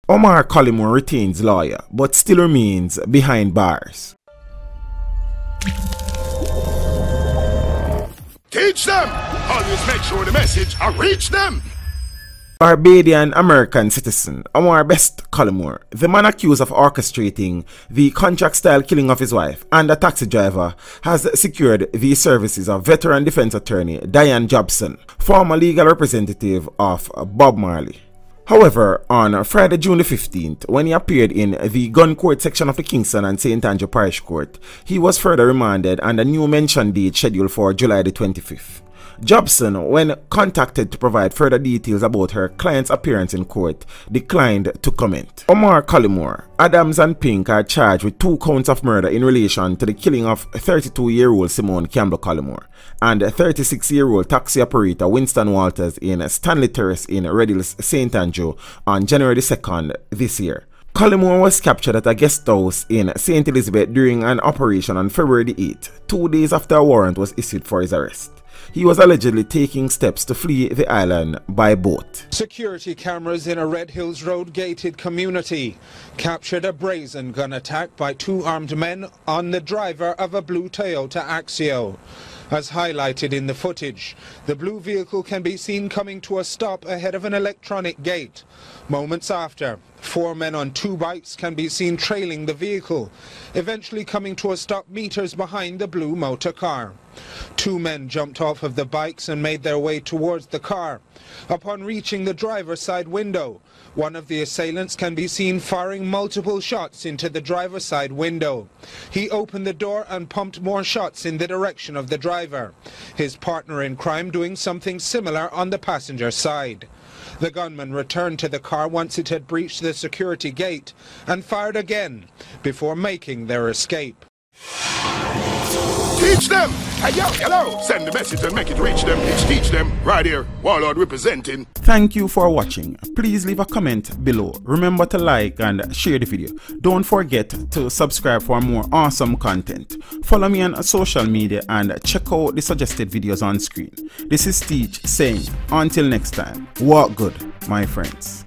Omar Collymore retains lawyer, but still remains behind bars. Teach them! Always make sure the message reach them! Barbadian American citizen Omar Collymore, the man accused of orchestrating the contract-style killing of his wife and a taxi driver, has secured the services of veteran defense attorney Diane Jobson, former legal representative of Bob Marley. However, on Friday, June the 15th, when he appeared in the gun court section of the Kingston and St. Andrew Parish Court, he was further remanded and a new mention date scheduled for July the 25th. Jobson, when contacted to provide further details about her client's appearance in court, declined to comment. Omar Collymore, Adams and Pink are charged with 2 counts of murder in relation to the killing of 32-year-old Simone Campbell Collymore and 36-year-old taxi operator Winston Walters in Stanley Terrace in Red Hills, St. Andrew on January 2nd this year. Collymore was captured at a guest house in St. Elizabeth during an operation on February 8th, 2 days after a warrant was issued for his arrest. He was allegedly taking steps to flee the island by boat. Security cameras in a Red Hills Road gated community captured a brazen gun attack by 2 armed men on the driver of a blue Toyota Axio. As highlighted in the footage, the blue vehicle can be seen coming to a stop ahead of an electronic gate. Moments after, 4 men on 2 bikes can be seen trailing the vehicle, eventually coming to a stop meters behind the blue motor car. 2 men jumped off of the bikes and made their way towards the car. Upon reaching the driver's side window, one of the assailants can be seen firing multiple shots into the driver's side window. He opened the door and pumped more shots in the direction of the driver, his partner in crime doing something similar on the passenger side. The gunman returned to the car once it had breached the security gate and fired again before making their escape. Teach them! Hey, yo, hello! Send the message and make it reach them. It's Teach Them, right here, Warlord representing. Thank you for watching. Please leave a comment below. Remember to like and share the video. Don't forget to subscribe for more awesome content. Follow me on social media and check out the suggested videos on screen. This is Teach saying, until next time, walk good, my friends.